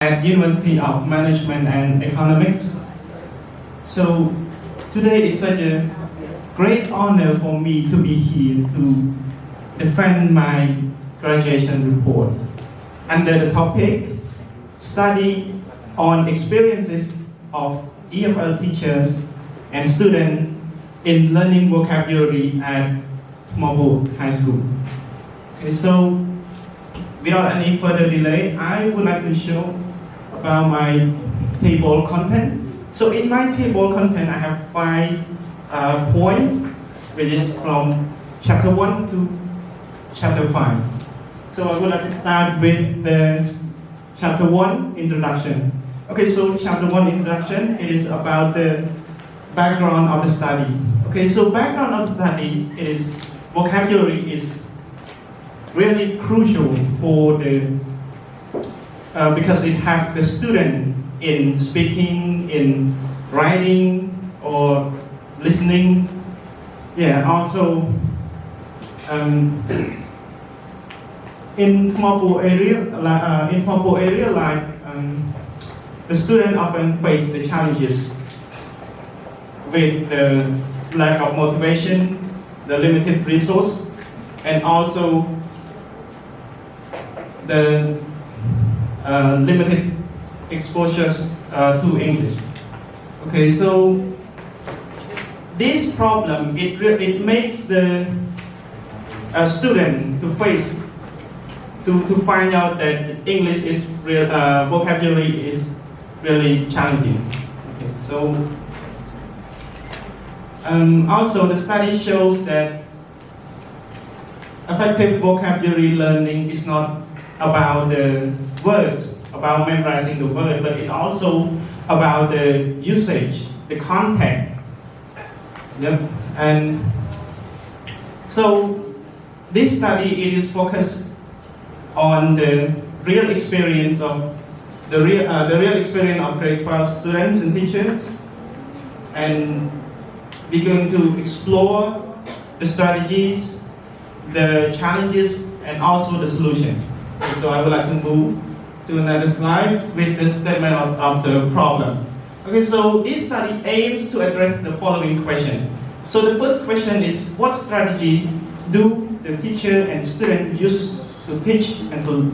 at University of Management and Economics. So today it's such a great honor for me to be here to defend my graduation report under the topic Study on Experiences of EFL Teachers and Students in Learning Vocabulary at Mobile High School. Okay, so without any further delay, I would like to show about my table content. So in my table content, I have 5 points, which is from chapter 1 to chapter 5. So I would like to start with the chapter 1 introduction. Okay, so chapter 1 introduction, it is about the background of the study. Okay, so background of the study, it is vocabulary is really crucial for the because it has the student in speaking, in writing, or listening. Yeah, also in mobile area, like the student often face the challenges with the lack of motivation, the limited resource, and also the limited exposures to English. Okay, so this problem, it makes the student to face, to find out that English is real, vocabulary is really challenging. Okay, so also the study shows that effective vocabulary learning is not about the words, about memorizing the word, but it also about the usage, the content. Yep. And so this study, it is focused on the real experience of the real experience of grade 12 students and teachers, and we're going to explore the strategies, the challenges, and also the solution. So I would like to move to another slide with the statement of the problem. Okay, so this study aims to address the following question. So the first question is, what strategy do the teacher and student use to teach and to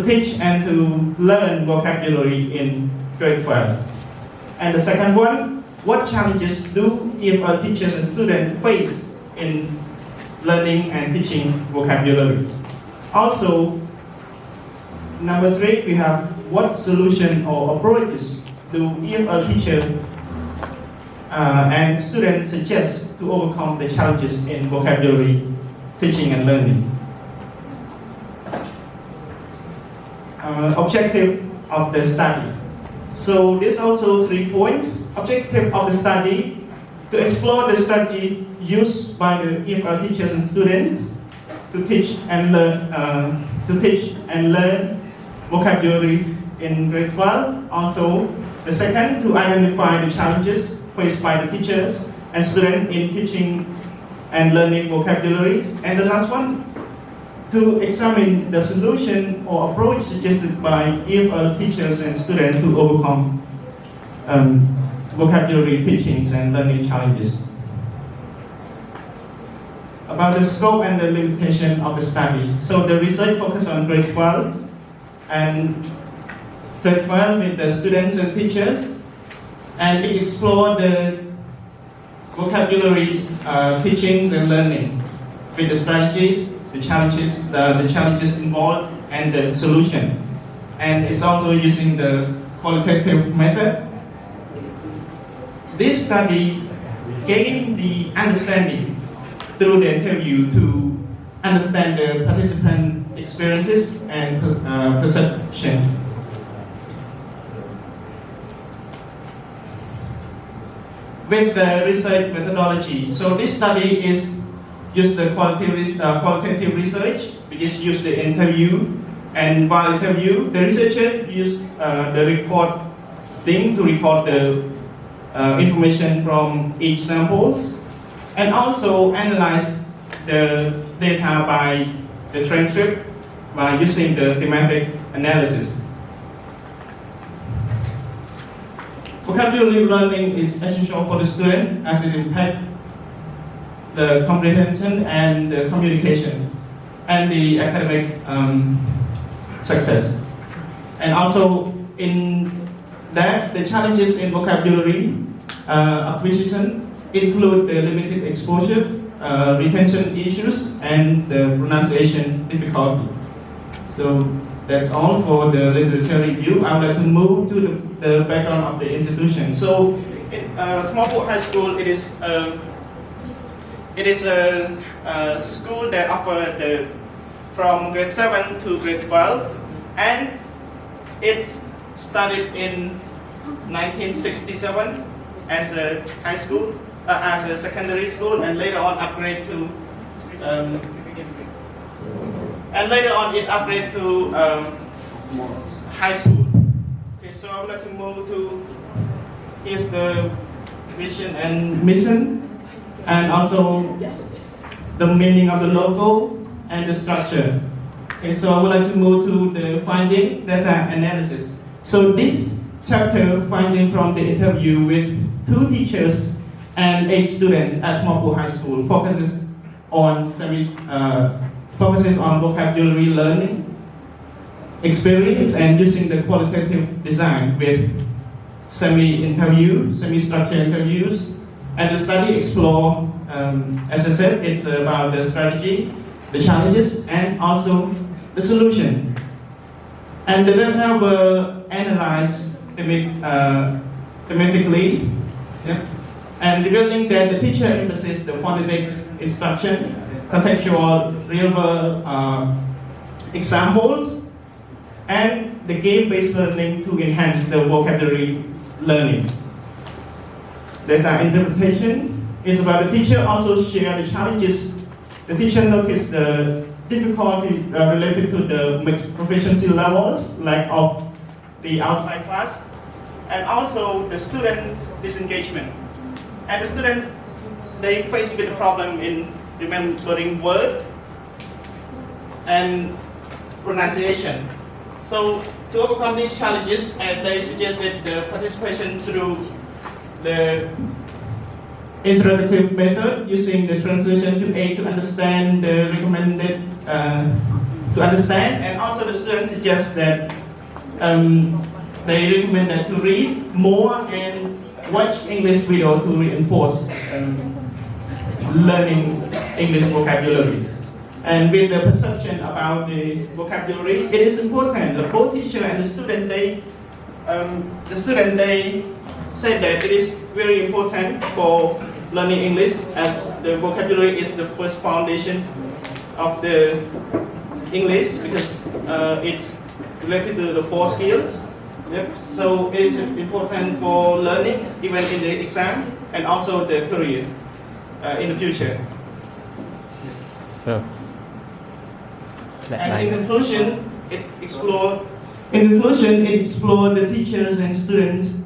teach and to learn vocabulary in grade 12? And the second one, what challenges do EFL teachers and students face in learning and teaching vocabulary? Also, number 3, we have what solution or approaches do EFL teachers and students suggest to overcome the challenges in vocabulary teaching and learning? Objective of the study. So there's also 3 points. Objective of the study: to explore the strategy used by the EFL teachers and students to teach and learn vocabulary in grade 12. Also, the second, to identify the challenges faced by the teachers and students in teaching and learning vocabularies. And the last one, to examine the solution or approach suggested by EFL teachers and students to overcome vocabulary teachings and learning challenges. About the scope and the limitation of the study. So the research focused on grade 12 and grade 12 with the students and teachers, and it explored the vocabulary teachings and learning with the strategies, the challenges involved, and the solution. And it's also using the qualitative method. This study gained the understanding through the interview to understand the participant experiences and perception. With the research methodology, so this study is use the qualitative research, which is use the interview, and while interview, the researcher used the recording to record the information from each samples, and also analyze the data by the transcript by using the thematic analysis. Vocabulary learning is essential for the student as it impacts the comprehension and the communication and the academic success. And also in that, the challenges in vocabulary acquisition include the limited exposure, retention issues, and the pronunciation difficulty. So that's all for the literature review. I would like to move to the background of the institution. So in Tomorrow High School, it is a school that offers from grade 7 to grade 12, and it's started in 1967 as a high school, as a secondary school, and later on upgrade to high school. Okay, so I would like to move to here's the vision and mission, and also the meaning of the logo and the structure. Okay, so I would like to move to the finding data analysis. So this chapter, finding from the interview with 2 teachers and 8 students at Tomorrow High School, focuses on vocabulary learning, experience, and using the qualitative design with semi-structured interviews. And the study explore, as I said, it's about the strategy, the challenges, and also the solution. And the data were analyzed thematically, and revealing that the teacher emphasizes the phonetic instruction, contextual real-world examples, and the game-based learning to enhance the vocabulary learning. Data interpretation is about the teacher also share the challenges. The teacher noticed the difficulty related to the mixed proficiency levels, lack of the outside class, and also the student disengagement. And the student, they face with the problem in remembering word and pronunciation. So to overcome these challenges, they suggested the participation through the interactive method using the translation to aid to understand the recommended to understand, and also the students suggest that they recommend that to read more and watch English video to reinforce learning English vocabularies. And with the perception about the vocabulary, it is important that both teacher and the student they said that it is very important for learning English, as the vocabulary is the first foundation of the English, because it's related to the 4 skills. Yep. So it is important for learning even in the exam and also the career in the future. And in conclusion, it explored the teachers and students'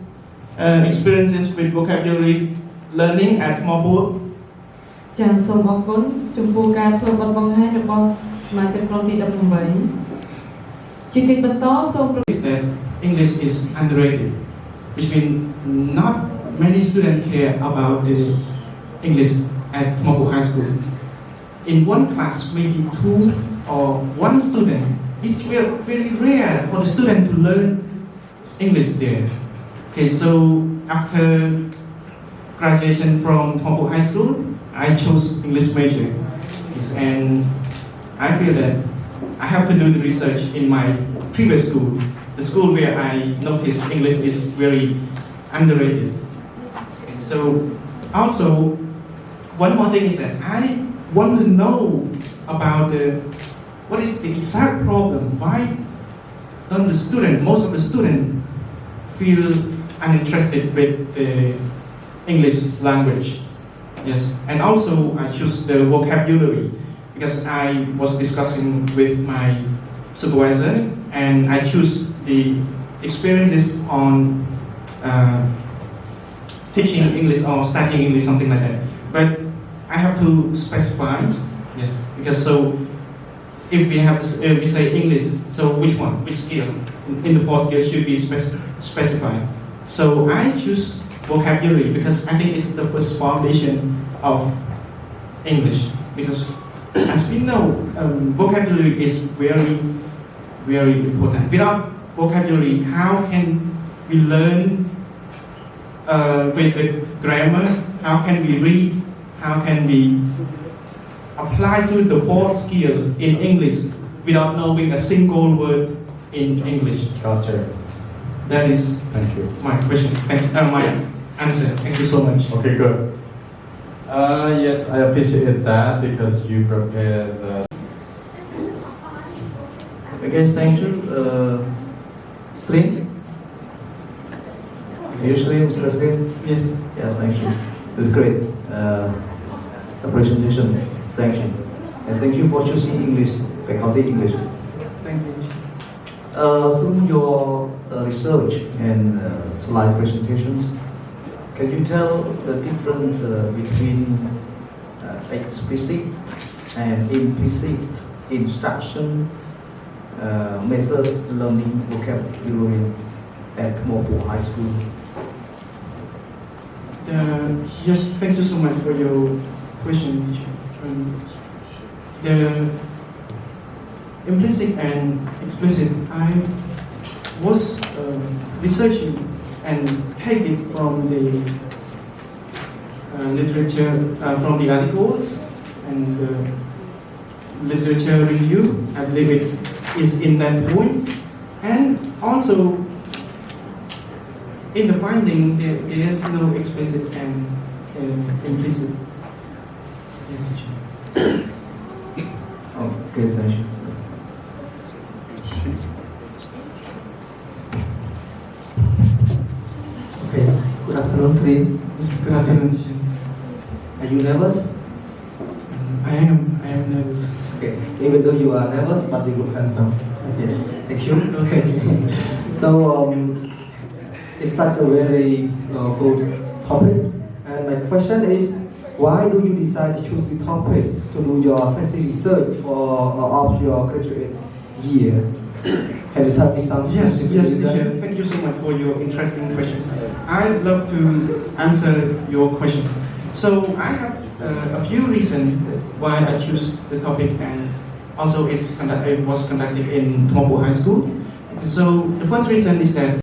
experiences with vocabulary learning at Tomorrow. ចាសសូមអរគុណចំពោះការធ្វើបទបង្ហាញរបស់សមាជិកក្រុមទី 18 ជាកិច្ចបន្តសូម that English is underrated, which means not many students care about the English at Tomorrow High School. In one class, maybe 2 or 1 student. It's very rare for the student to learn English there. Okay, so after graduation from Tomorrow High School, I chose English major. Yes, and I feel that I have to do the research in my previous school, the school where I noticed English is very underrated. Okay, so also, one more thing is that I want to know about what is the exact problem. Why don't most of the students feel uninterested with the English language? Yes, and also I choose the vocabulary because I was discussing with my supervisor, and I choose the experiences on teaching English or studying English, something like that. But I have to specify, yes, because so if we have if we say English, so which one, which skill in the 4 skills should be specified. So I choose vocabulary because I think it's the first foundation of English. Because as we know, vocabulary is very, very important. Without vocabulary, how can we learn with the grammar? How can we read? How can we apply to the 4 skill in English without knowing a single word in English? Gotcha. That is Thank you. my question. My answer. Thank you so much. Okay, good. Yes, I appreciate that because you prepared. Okay, thank you. Srin? Are you Srin, Mr. Srin? Yes. Yeah, thank you. It was great. The presentation. Thank you. And thank you for choosing English, faculty English. Thank you. Through your research and slide presentations, can you tell the difference between explicit and implicit instruction method learning vocabulary at Mobile High School? Yes, thank you so much for your question, teacher. The implicit and explicit, I was researching and take it from the literature, from the articles and literature review. I believe it is in that point. And also, in the finding, there is no explicit and implicit. Okay, thank you. Okay, good afternoon, Srin. Good afternoon. Are you nervous? I am nervous. Okay, even though you are nervous, but you look handsome. Okay, thank you. Okay. So, it's such a very good topic. And my question is, why do you decide to choose the topic to do your thesis research for of your graduate year? Can you tell me something? Yes, teacher. Thank you so much for your interesting question. I'd love to answer your question. So I have a few reasons why I choose the topic, and also it was conducted in Tombo High School. So the first reason is that